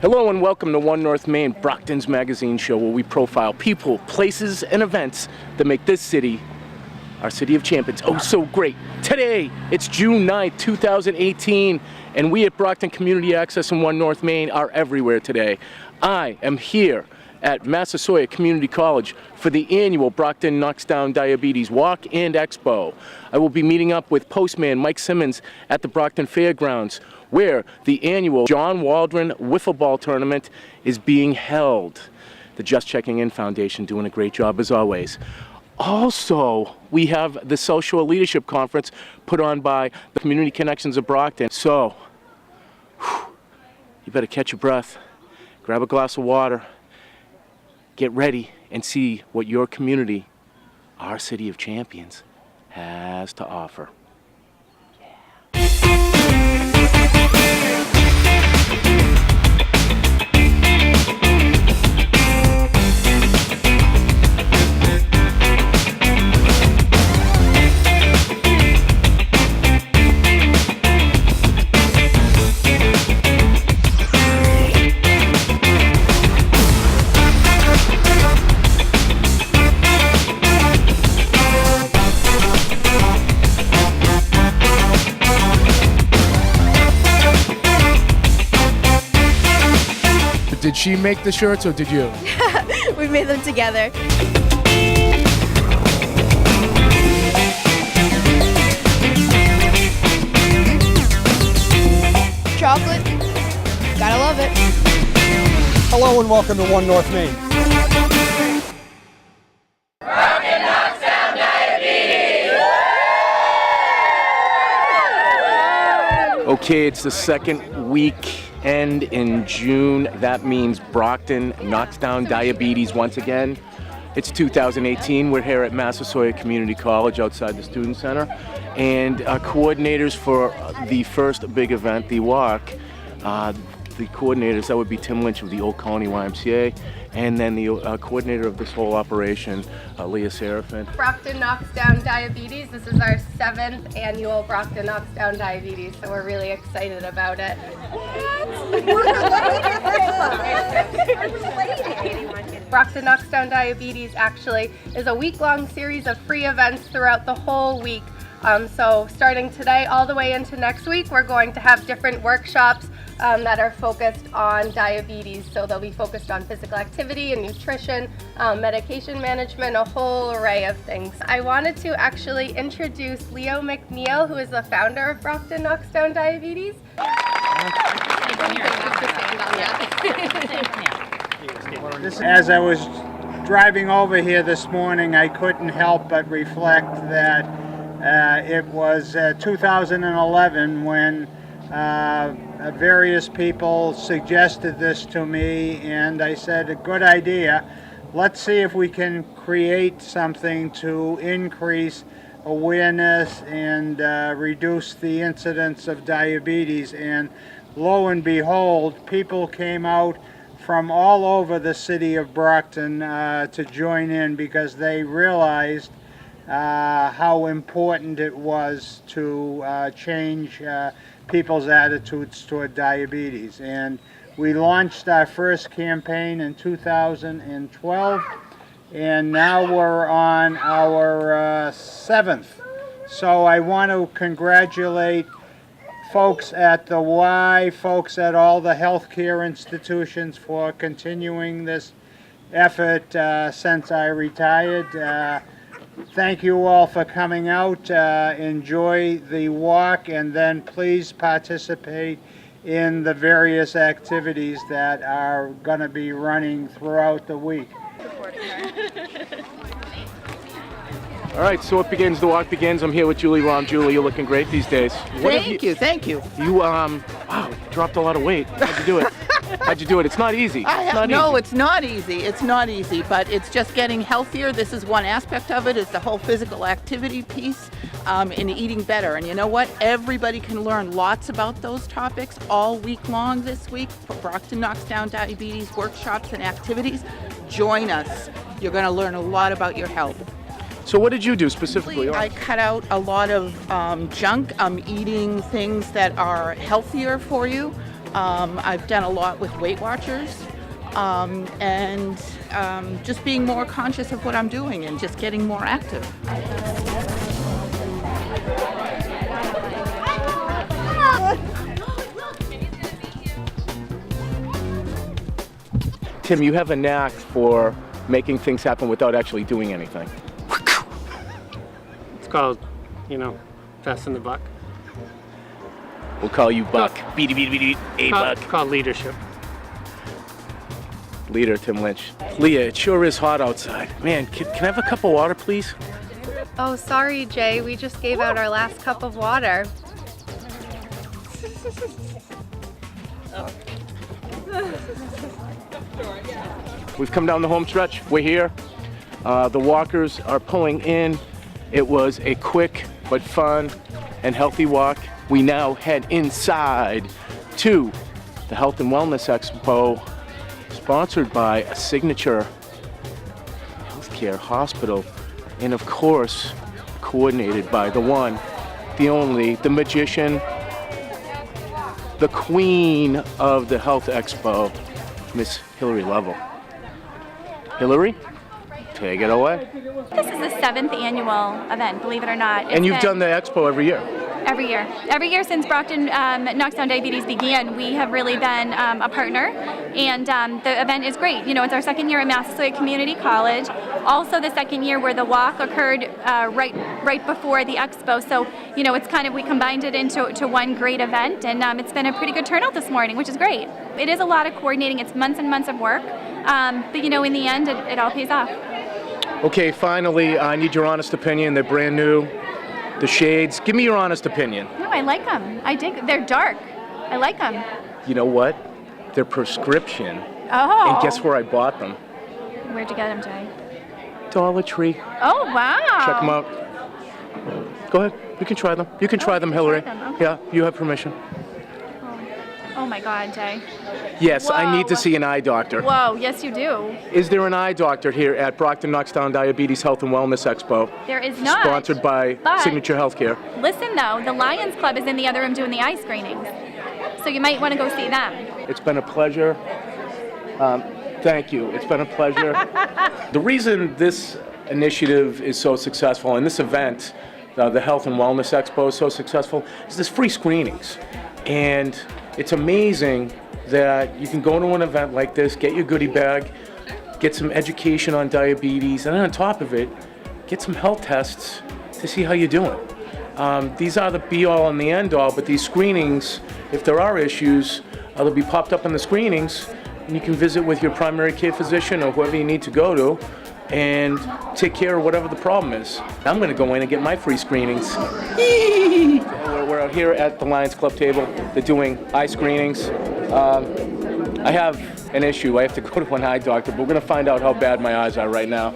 Hello and welcome to One North Maine, Brockton's magazine show where we profile people, places, and events that make this city our city of champions. Oh, so great. Today, it's June 9th, 2018, and we at Brockton Community Access in One North Maine are everywhere today. I am here at Massasoit Community College for the annual Brockton Knocks Down Diabetes Walk and Expo. I will be meeting up with Postman Mike Simmons at the Brockton Fairgrounds, where the annual John Waldron Wiffleball tournament is being held. The Just Checking In Foundation doing a great job as always. Also, we have the Social Leadership Conference put on by the Community Connections of Brockton. So, you better catch your breath, grab a glass of water, get ready and see what your community, our city of champions, has to offer. Did she make the shirts or did you? We made them together. Chocolate. Gotta love it. Hello and welcome to One North Maine. Brockton Knocks Down Diabetes! Okay, it's the second weekend in June. That means Brockton knocks down diabetes once again. It's 2018. We're here at Massasoit Community College outside the Student Center. And coordinators for the first big event, the walk, the coordinators, that would be Tim Lynch of the Old Colony YMCA, and then the coordinator of this whole operation, Leah Seraphin. Brockton Knocks Down Diabetes. This is our 7th annual Brockton Knocks Down Diabetes, so we're really excited about it. Brockton Knocks Down Diabetes actually is a week-long series of free events throughout the whole week. So starting today all the way into next week, we're going to have different workshops that are focused on diabetes. So they'll be focused on physical activity and nutrition, medication management, a whole array of things. I wanted to actually introduce Leo McNeil, who is the founder of Brockton Knocks Down Diabetes. As I was driving over here this morning, I couldn't help but reflect that it was 2011 when various people suggested this to me, and I said, a good idea. Let's see if we can create something to increase awareness and reduce the incidence of diabetes. And lo and behold, people came out from all over the city of Brockton to join in because they realized how important it was to change people's attitudes toward diabetes. And we launched our first campaign in 2012, and now we're on our 7th. So I want to congratulate folks at the Y, folks at all the healthcare institutions for continuing this effort since I retired. Thank you all for coming out. Enjoy the walk, and then please participate in the various activities that are going to be running throughout the week. All right, so it begins, the walk begins. I'm here with Julie Rom. Julie, you're looking great these days. Thank you. You, wow, dropped a lot of weight. How'd you do it? How'd you do it? It's not easy. It's not easy, but it's just getting healthier. This is one aspect of it, is the whole physical activity piece and eating better. And you know what? Everybody can learn lots about those topics all week long this week for Brockton Knocks Down Diabetes workshops and activities. Join us. You're going to learn a lot about your health. So what did you do specifically? I cut out a lot of junk. I'm eating things that are healthier for you. I've done a lot with Weight Watchers, and just being more conscious of what I'm doing and just getting more active. Tim, you have a knack for making things happen without actually doing anything. It's called, passing the buck. We'll call you Buck. Beady, beady, beady, a Buck. It's called leadership. Leader, Tim Lynch. Leah, it sure is hot outside. Man, can I have a cup of water, please? Oh, sorry, Jay. We just gave out our last cup of water. We've come down the home stretch. We're here. The walkers are pulling in. It was a quick but fun and healthy walk. We now head inside to the Health and Wellness Expo, sponsored by a Signature Healthcare Hospital, and of course, coordinated by the one, the only, the magician, the queen of the Health Expo, Miss Hillary Lovell. Hillary, take it away. This is the 7th annual event, believe it or not. And you've done the expo every year. Every year. Every year since Brockton Knockdown Diabetes began, we have really been a partner, and the event is great. It's our second year at Massasoit Community College, also the second year where the walk occurred right before the expo, so it's kind of, we combined it into one great event, and it's been a pretty good turnout this morning, which is great. It is a lot of coordinating. It's months and months of work, but in the end, it all pays off. Okay, finally, I need your honest opinion. They're brand new. The shades. Give me your honest opinion. No, I like them. I dig. They're dark. I like them. You know what? They're prescription. Oh. And guess where I bought them? Where'd you get them, Jay? Dollar Tree. Oh, wow. Check them out. Go ahead. You can try them. You can try them, Hillary. Try them. Okay. Yeah, you have permission. Oh my God, Jay. Yes, Whoa. I need to see an eye doctor. Whoa, yes you do. Is there an eye doctor here at Brockton Knoxdown Diabetes Health and Wellness Expo? There is not. Sponsored by Signature Healthcare. Listen though, the Lions Club is in the other room doing the eye screenings. So you might want to go see them. It's been a pleasure. Thank you. It's been a pleasure. The reason this initiative is so successful and this event, the Health and Wellness Expo is so successful, is there's free screenings. And it's amazing that you can go to an event like this, get your goodie bag, get some education on diabetes, and then on top of it, get some health tests to see how you're doing. These are the be-all and the end-all, but these screenings, if there are issues, they'll be popped up in the screenings, and you can visit with your primary care physician or whoever you need to go to and take care of whatever the problem is. I'm going to go in and get my free screenings. We're out here at the Lions Club table. They're doing eye screenings. I have an issue. I have to go to an eye doctor, but we're going to find out how bad my eyes are right now.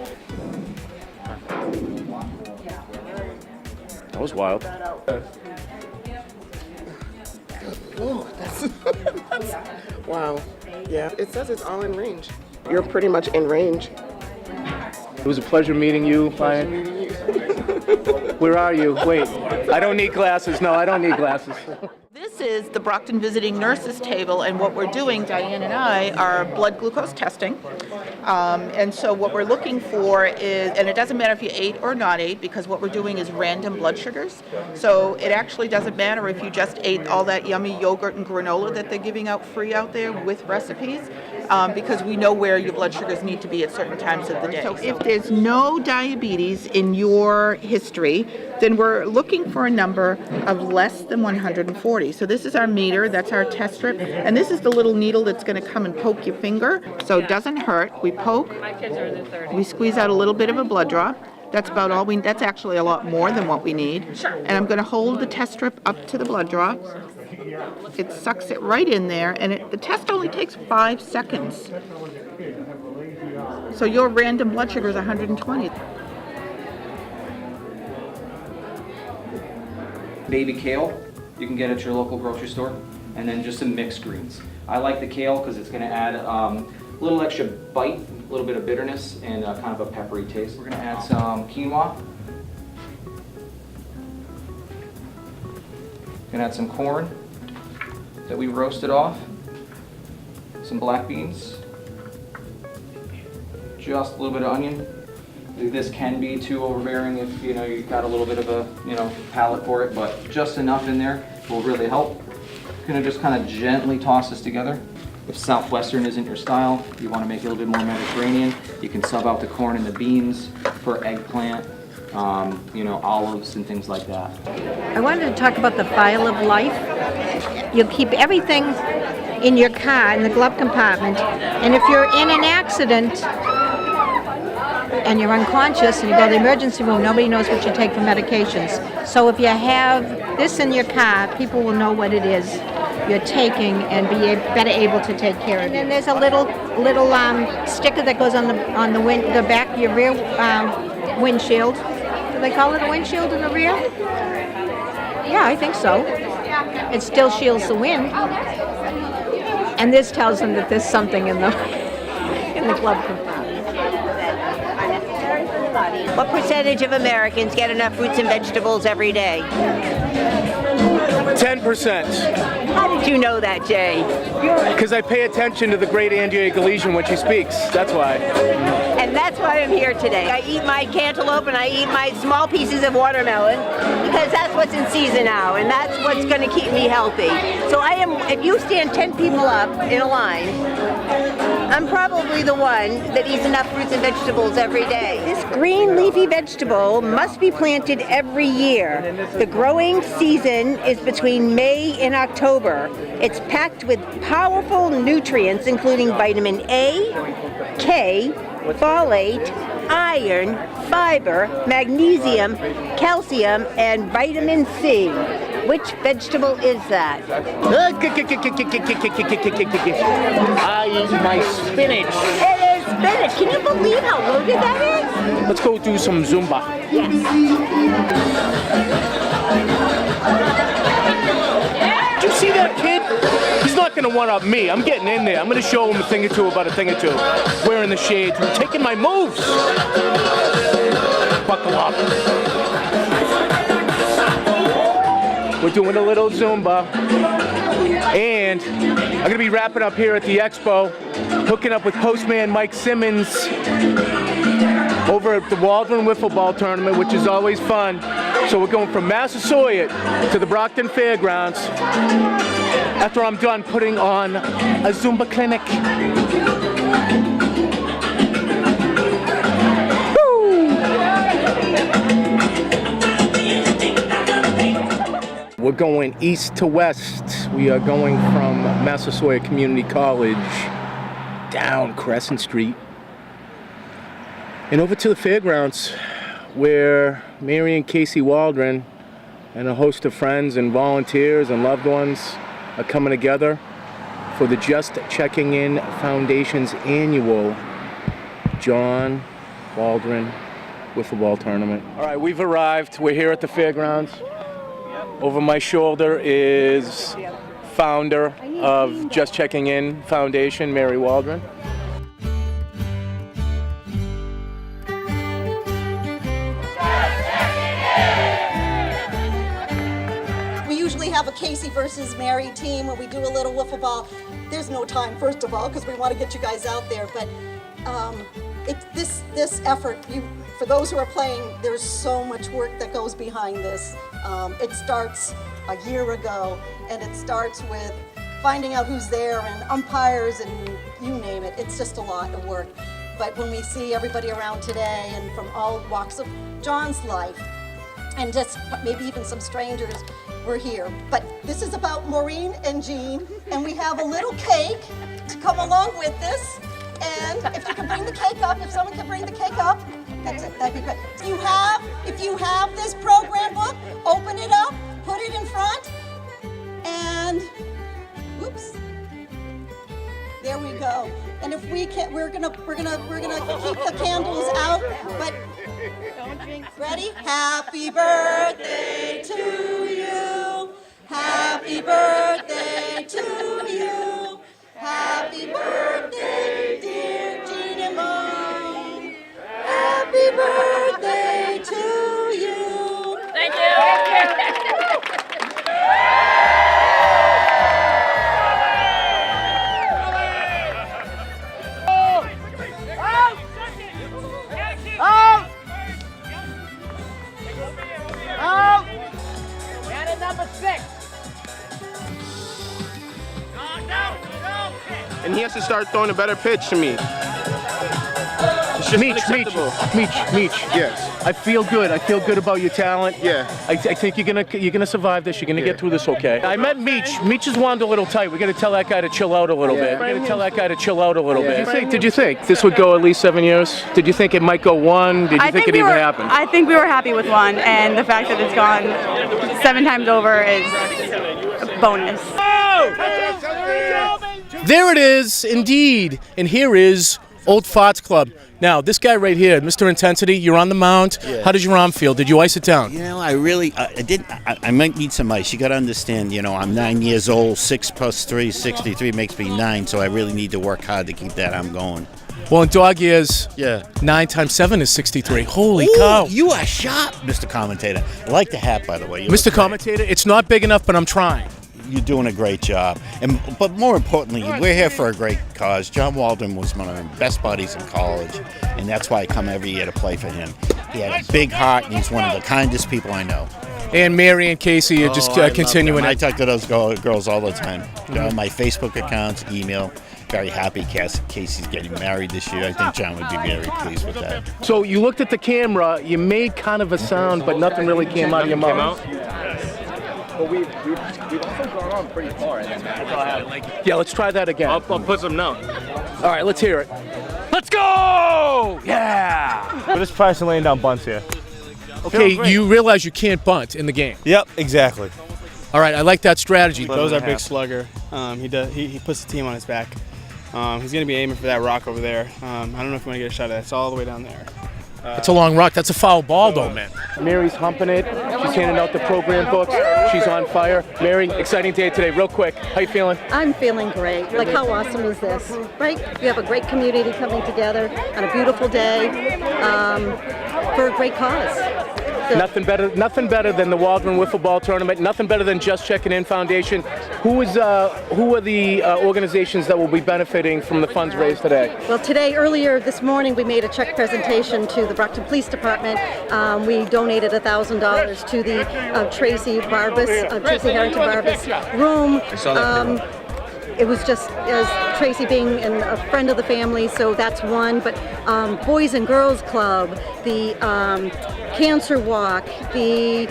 That was wild. Oh, that's wow. Yeah, it says it's all in range. You're pretty much in range. It was a pleasure meeting you, Ryan. Where are you? Wait, I don't need glasses. No, I don't need glasses. This is the Brockton Visiting Nurses Table, and what we're doing, Diane and I, are blood glucose testing. And so what we're looking for is, and it doesn't matter if you ate or not ate, because what we're doing is random blood sugars. So it actually doesn't matter if you just ate all that yummy yogurt and granola that they're giving out free out there with recipes, because we know where your blood sugars need to be at certain times of the day. So if there's no diabetes in your history, then we're looking for a number of less than 140. So this is our meter, that's our test strip, and this is the little needle that's going to come and poke your finger, so it doesn't hurt. We poke, we squeeze out a little bit of a blood drop. That's about all that's actually a lot more than what we need. And I'm going to hold the test strip up to the blood drop. It sucks it right in there, and the test only takes 5 seconds. So your random blood sugar is 120. Baby kale, you can get at your local grocery store, and then just some mixed greens. I like the kale because it's going to add a little extra bite, a little bit of bitterness, and kind of a peppery taste. We're going to add some quinoa. Going to add some corn. that we roasted off, some black beans, just a little bit of onion. This can be too overbearing if you've got a little bit of a palate for it, but just enough in there will really help. Gonna just kind of gently toss this together. If Southwestern isn't your style, you want to make it a little bit more Mediterranean, you can sub out the corn and the beans for eggplant, olives and things like that. I wanted to talk about the file of life. You'll keep everything in your car, in the glove compartment, and if you're in an accident and you're unconscious and you go to the emergency room, nobody knows what you take for medications. So if you have this in your car, people will know what it is you're taking and be better able to take care of it. And then there's a little sticker that goes on the back of your rear windshield. Do they call it a windshield in the rear? Yeah, I think so. It still shields the wind. And this tells them that there's something in the glove compartment. What percentage of Americans get enough fruits and vegetables every day? 10%. How did you know that, Jay? Because I pay attention to the great Andrea Galician when she speaks. That's why. And that's why I'm here today. I eat my cantaloupe and I eat my small pieces of watermelon because that's what's in season now and that's what's going to keep me healthy. So if you stand 10 people up in a line, I'm probably the one that eats enough fruits and vegetables every day. This green leafy vegetable must be planted every year. The growing season is between May and October. It's packed with powerful nutrients including vitamin A, K, folate, iron, fiber, magnesium, calcium, and vitamin C. Which vegetable is that? I eat my spinach. It is spinach. Can you believe how loaded that is? Let's go do some Zumba. Yes. Did you see that kid? He's not going to one-up me. I'm getting in there. I'm going to show him a thing or two about a thing or two. Wearing the shades. I'm taking my moves. Buckle up. We're doing a little Zumba. And I'm going to be wrapping up here at the Expo, hooking up with Postman Mike Simmons over at the Waldron Wiffleball tournament, which is always fun. So we're going from Massasoit to the Brockton Fairgrounds after I'm done putting on a Zumba clinic. We're going east to west. We are going from Massasoit Community College down Crescent Street and over to the fairgrounds where Mary and Casey Waldron and a host of friends and volunteers and loved ones are coming together for the Just Checking In Foundation's annual John Waldron Wiffleball tournament. All right, we've arrived. We're here at the fairgrounds. Over my shoulder is founder of Just Checking In Foundation, Mary Waldron. We usually have a Casey versus Mary team where we do a little wiffle ball. There's no time, first of all, because we want to get you guys out there, but this effort, for those who are playing, there's so much work that goes behind this. It starts a year ago, and it starts with finding out who's there and umpires and you name it. It's just a lot of work. But when we see everybody around today and from all walks of John's life, and just maybe even some strangers, we're here. But this is about Maureen and Jean, and we have a little cake to come along with this. And if you can bring the cake up, if someone can bring the cake up, that's it, that'd be great. If you have this program book, open it up, put it in front, and whoops, there we go. And if we can, we're gonna keep the candles out, but don't drink. Ready? Happy birthday to you. Happy birthday to you. Happy birthday, dear Jean and Mom. Happy birthday to you. Thank you. he has to start throwing a better pitch to me. It's just unacceptable. Meech. Yes. I feel good. I feel good about your talent. Yeah. I think you're gonna survive this. You're gonna get through this okay. I met Meech. Meech is wound a little tight. We got to tell that guy to chill out a little bit. We got to tell that guy to chill out a little bit. Did you think this would go at least 7 years? Did you think it might go 1? Did you think it even happened? I think we were happy with 1, and the fact that it's gone 7 times over is a bonus. There it is, indeed. And here is Old Farts Club. Now, this guy right here, Mr. Intensity, you're on the mound. Yeah. How does your arm feel? Did you ice it down? You know, I might need some ice. You got to understand, you know, I'm 9 years old. 6 plus 3, 63 makes me 9, so I really need to work hard to keep that arm going. Well, in dog years, 9 times 7 is 63. Holy cow. You are sharp, Mr. Commentator. I like the hat, by the way. Mr. Commentator, it's not big enough, but I'm trying. You're doing a great job. But more importantly, we're here for a great cause. John Waldron was one of my best buddies in college, and that's why I come every year to play for him. He had a big heart, and he's one of the kindest people I know. And Mary and Casey are just continuing it. I talk to those girls all the time. They're on my Facebook accounts, email. Very happy Casey's getting married this year. I think John would be very pleased with that. So you looked at the camera, you made kind of a sound, but nothing really came out of your mouth. But we've also gone on pretty far. Yeah, let's try that again. I'll put some now. All right, let's hear it. Let's go! Yeah! We're just practicing laying down bunts here. Okay, you realize you can't bunt in the game. Yep, exactly. All right, I like that strategy. Joe's our big slugger. He puts the team on his back. He's going to be aiming for that rock over there. I don't know if you want to get a shot at that. It's all the way down there. It's a long rock. That's a foul ball, though, man. Mary's humping it. She's handing out the program books. She's on fire. Mary, exciting day today. Real quick, how you feeling? I'm feeling great. Like, how awesome is this, right? We have a great community coming together on a beautiful day for a great cause. Nothing better than the Waldron Wiffleball tournament. Nothing better than Just Checking In Foundation. Who are the organizations that will be benefiting from the funds raised today? Well, earlier this morning, we made a check presentation to the Brockton Police Department. We donated $1,000 to the Tracy Harrington Barbas room. I saw that. It was just as Tracy being a friend of the family, so that's one. But Boys and Girls Club, the Cancer Walk, we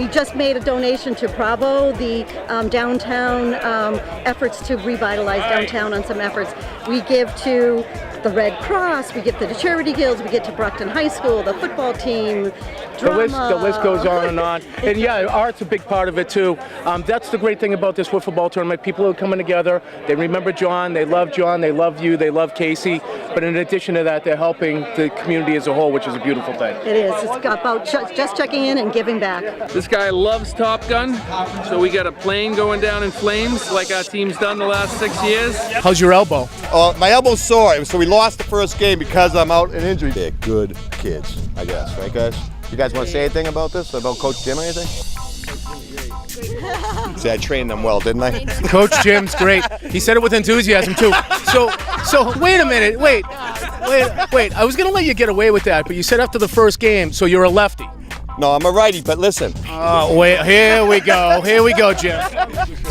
just made a donation to Bravo, the downtown efforts to revitalize downtown on some efforts. We give to the Red Cross, we give to the charity guilds, we get to Brockton High School, the football team, drama. The list goes on and on. And yeah, art's a big part of it too. That's the great thing about this wiffle tournament. People are coming together. They remember John, they love you, they love Casey. But in addition to that, they're helping the community as a whole, which is a beautiful thing. It is. It's about just checking in and giving back. This guy loves Top Gun, so we got a plane going down in flames like our team's done the last 6 years. How's your elbow? My elbow's sore, so we lost the first game because I'm out in injury. They're good kids, I guess, right guys? You guys want to say anything about this, about Coach Jim or anything? See, I trained them well, didn't I? Coach Jim's great. He said it with enthusiasm too. So wait a minute, wait. I was gonna let you get away with that, but you said after the first game, so you're a lefty. No, I'm a righty, but listen. Oh, wait, here we go, Jim.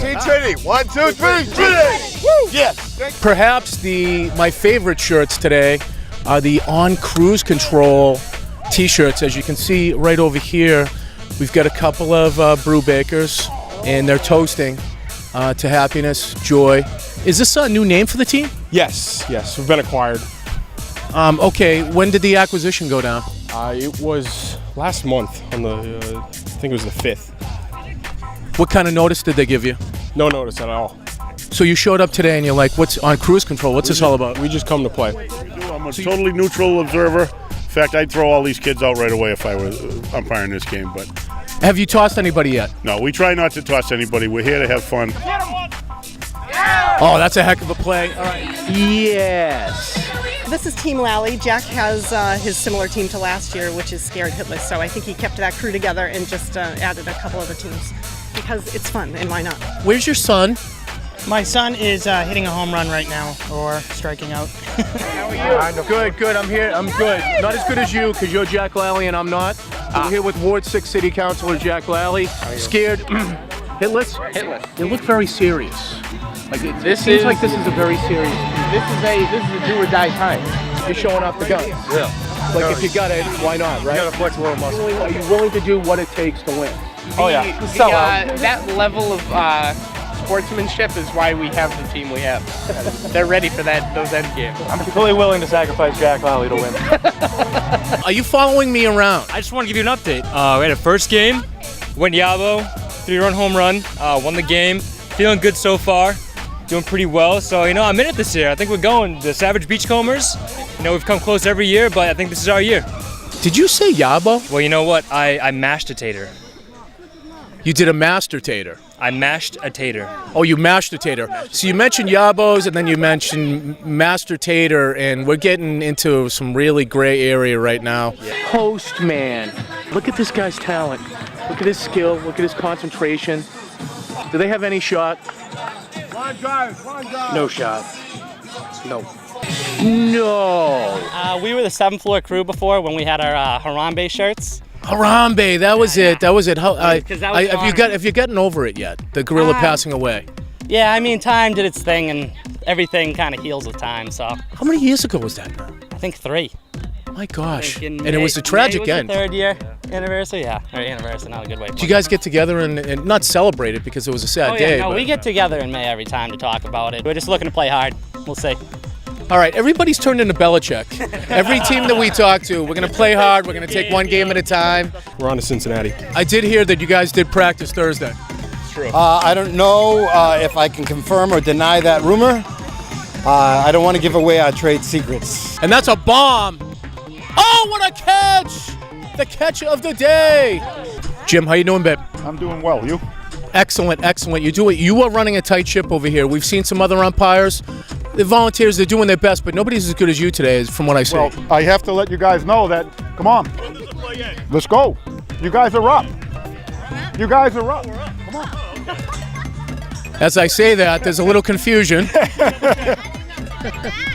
Team Trinity, 1, 2, 3, Trinity! Woo! Yes! Perhaps my favorite shirts today are the On Cruise Control t-shirts. As you can see right over here, we've got a couple of brew bakers, and they're toasting to happiness, joy. Is this a new name for the team? Yes, we've been acquired. Okay, when did the acquisition go down? It was last month on the, I think it was the 5th. What kind of notice did they give you? No notice at all. So you showed up today and you're like, what's on Cruise Control? What's this all about? We just come to play. I'm a totally neutral observer. In fact, I'd throw all these kids out right away if I was umpiring this game. But have you tossed anybody yet? No, we try not to toss anybody. We're here to have fun. Oh, that's a heck of a play. All right. Yes. This is Team Lally. Jack has his similar team to last year, which is Scared Hitless. So I think he kept that crew together and just added a couple other teams because it's fun and why not? Where's your son? My son is hitting a home run right now or striking out. How are you? Good. I'm here. I'm good. Not as good as you because you're Jack Lally and I'm not. We're here with Ward 6 City Councilor Jack Lally. Scared Hitless? Hitless. You look very serious. Like it This seems is- like this is a very serious. This is a do or die time. You're showing off the guns. Yeah. Like if you got it, why not, right? You gotta flex a little muscle. Are you willing to do what it takes to win? Oh yeah. That level of sportsmanship is why we have the team we have. They're ready for those end games. I'm completely willing to sacrifice Jack Lally to win. Are you following me around? I just want to give you an update. We had a first game, went Yabo, 3-run home run, won the game. Feeling good so far, doing pretty well. So, I'm in it this year. I think we're going. The Savage Beachcombers, we've come close every year, but I think this is our year. Did you say Yabo? Well, you know what? I mashed a tater. You did a master tater. I mashed a tater. Oh, you mashed a tater. So you mentioned Yabos and then you mentioned master tater, and we're getting into some really gray area right now. Yeah. Postman. Look at this guy's talent. Look at his skill. Look at his concentration. Do they have any shot? One drive. No shot. No. No. We were the 7th floor crew before when we had our Harambe shirts. Harambe, that was it. That was it. How, Have you gotten over it yet? The gorilla passing away. Yeah, I mean, time did its thing, and everything kind of heals with time. So. How many years ago was that? I think 3. My gosh. And it was a tragic end. The 3rd year anniversary, yeah. Or anniversary, not a good way. Did you guys get together and not celebrate it because it was a sad day? No, but... we get together in May every time to talk about it. We're just looking to play hard. We'll see. All right, everybody's turned into Belichick. Every team that we talk to, we're going to play hard. We're going to take one game at a time. We're on to Cincinnati. I did hear that you guys did practice Thursday. True. I don't know if I can confirm or deny that rumor. I don't want to give away our trade secrets. And that's a bomb. Oh, what a catch! The catch of the day. Jim, how you doing, babe? I'm doing well. You? Excellent, excellent. You are running a tight ship over here. We've seen some other umpires. The volunteers, they're doing their best, but nobody's as good as you today, from what I see. Well, I have to let you guys know that, come on, let's go. You guys are up. You guys are up. Come on. As I say that, there's a little confusion.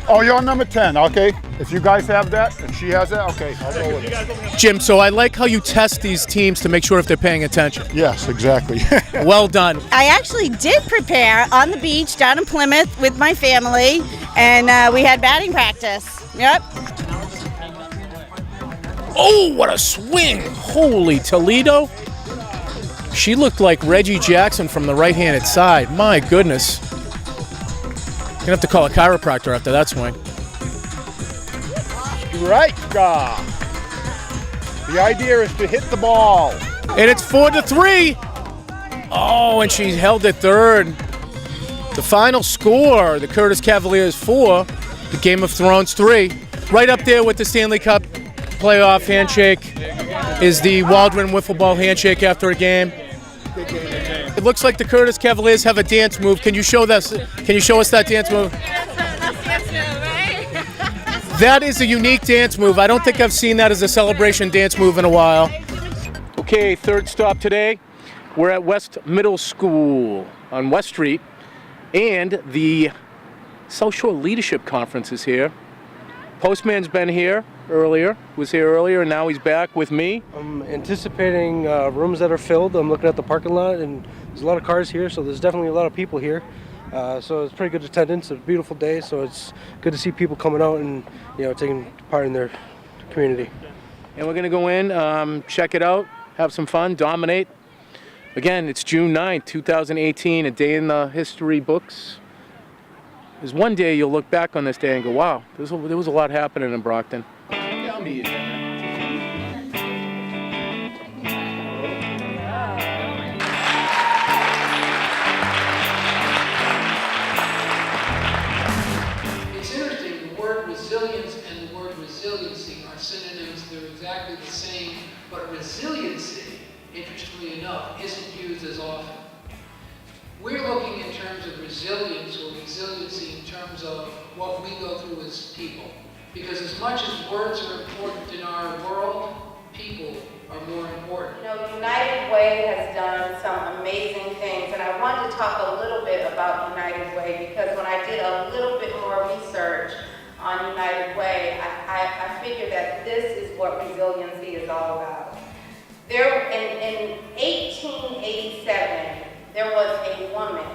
Oh, you're number 10, okay. If you guys have that, and she has that, okay, I'll go with it. Jim, so I like how you test these teams to make sure if they're paying attention. Yes, exactly. Well done. I actually did prepare on the beach down in Plymouth with my family, and we had batting practice. Yep. Oh, what a swing. Holy Toledo. She looked like Reggie Jackson from the right-handed side. My goodness. You're going to have to call a chiropractor after that swing. Right, the idea is to hit the ball. And it's 4-3. Oh, and she held it third. The final score, the Curtis Cavaliers 4, the Game of Thrones 3. Right up there with the Stanley Cup playoff handshake is the Waldron Wiffleball handshake after a game. It looks like the Curtis Cavaliers have a dance move. Can you show us? Can you show us that dance move? That is a unique dance move. I don't think I've seen that as a celebration dance move in a while. Okay, third stop today. We're at West Middle School on West Street, and the South Shore Leadership Conference is here. Postman's been here earlier, and now he's back with me. I'm anticipating rooms that are filled. I'm looking at the parking lot, and there's a lot of cars here, so there's definitely a lot of people here. So it's pretty good attendance. It's a beautiful day, so it's good to see people coming out and taking part in their community. And we're going to go in, check it out, have some fun, dominate. Again, it's June 9th, 2018, a day in the history books. There's one day you'll look back on this day and go, wow, there was a lot happening in Brockton. It's interesting, the word resilience and the word resiliency are synonyms. They're exactly the same, but resiliency, interestingly enough, isn't used as often. We're looking in terms of resilience or resiliency in terms of what we go through as people. Because as much as words are important in our world, people are more important. United Way has done some amazing things, and I wanted to talk a little bit about United Way because when I did a little bit more research on United Way, I figured that this is what resiliency is all about. In 1887, there was a woman.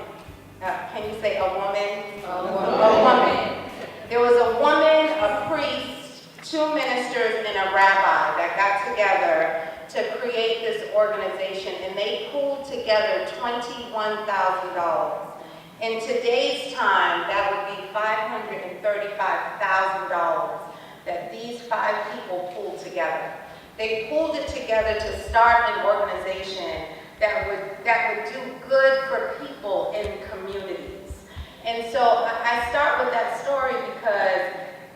Can you say a woman? A woman. There was a woman, a priest, 2 ministers, and a rabbi that got together to create this organization, and they pulled together $21,000. In today's time, that would be $535,000 that these 5 people pulled together. They pulled it together to start an organization that would do good for people in communities. And so I start with that story because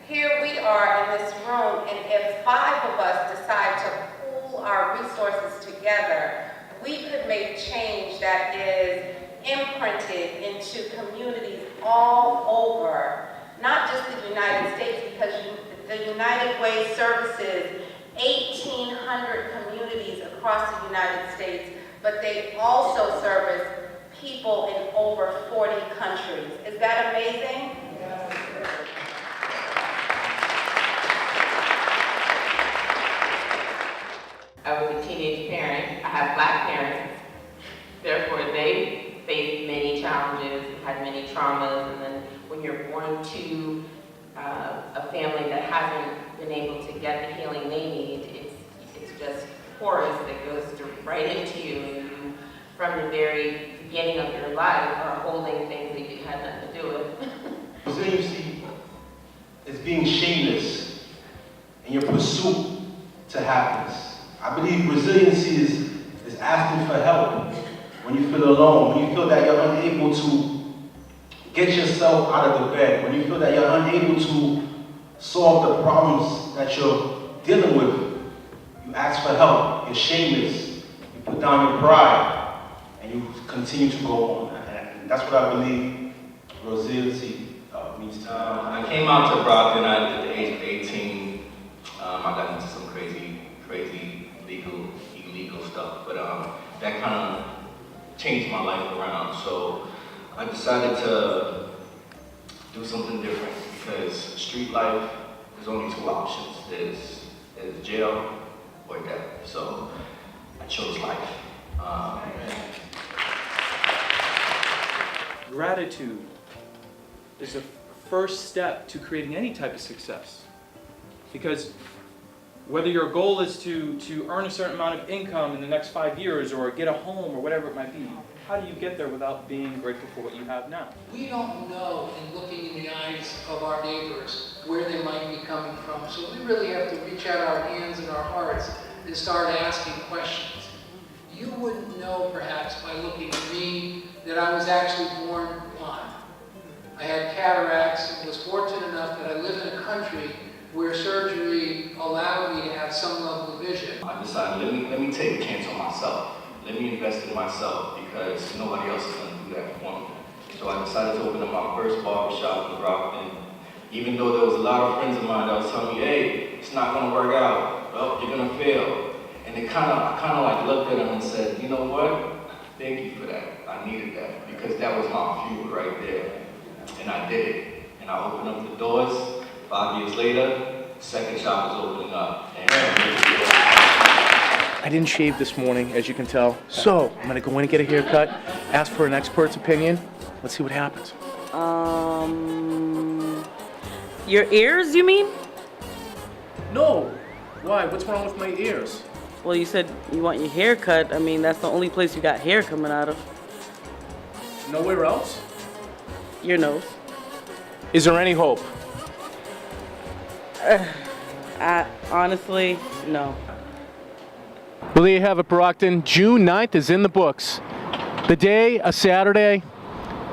here we are in this room, and if 5 of us decide to pool our resources together, we could make change that is imprinted into communities all over, not just the United States, because the United Way services 1,800 communities across the United States, but they also service people in over 40 countries. Is that amazing? I was a teenage parent. I have Black parents. Therefore, they faced many challenges, had many traumas, and then when you're born to a family that hasn't been able to get the healing they need, it's just porous that goes right into you, and you, from the very beginning of your life, are holding things that you had nothing to do with. Resiliency is being shameless in your pursuit to happiness. I believe resiliency is asking for help when you feel alone, when you feel that you're unable to get yourself out of the bed, when you feel that you're unable to solve the problems that you're dealing with. You ask for help, you're shameless, you put down your pride, and you continue to go on. And that's what I believe resiliency means to me. I came out to Brockton at the age of 18. I got into some crazy illegal stuff, but that kind of changed my life around. So I decided to do something different because street life, there's only 2 options. There's jail or death. So I chose life. Gratitude is the first step to creating any type of success. Because whether your goal is to earn a certain amount of income in the next 5 years or get a home or whatever it might be, how do you get there without being grateful for what you have now? We don't know, in looking in the eyes of our neighbors, where they might be coming from. So we really have to reach out our hands and our hearts and start asking questions. You wouldn't know, perhaps, by looking at me, that I was actually born blind. I had cataracts and was fortunate enough that I live in a country where surgery allowed me to have some level of vision. I decided, let me take a chance on myself. Let me invest in myself because nobody else is going to do that for me. So I decided to open up my first barbershop in Brockton. Even though there was a lot of friends of mine that was telling me, hey, it's not going to work out. Well, you're going to fail. And I kind of like looked at them and said, you know what? Thank you for that. I needed that because that was my fuel right there. And I did it. And I opened up the doors. 5 years later, the second shop is opening up. And I didn't shave this morning, as you can tell. So I'm gonna go in and get a haircut, ask for an expert's opinion. Let's see what happens. Your ears, you mean? No. Why? What's wrong with my ears? Well, you said you want your hair cut. I mean, that's the only place you got hair coming out of. Nowhere else? Your nose. Is there any hope? Honestly, no. Well, there you have it, Brockton. June 9th is in the books. The day, a Saturday,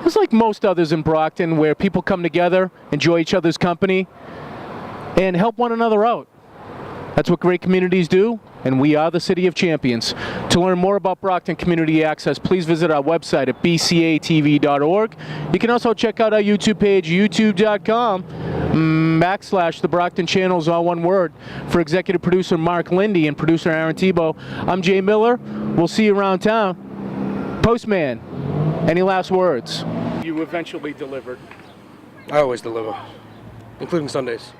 it's like most others in Brockton where people come together, enjoy each other's company, and help one another out. That's what great communities do, and we are the City of Champions. To learn more about Brockton Community Access, please visit our website at bcatv.org. You can also check out our YouTube page, youtube.com/The Brockton Channels, all one word. For executive producer Mark Lindy and producer Aaron Tebow, I'm Jay Miller. We'll see you around town. Postman, any last words? You eventually delivered. I always deliver, including Sundays.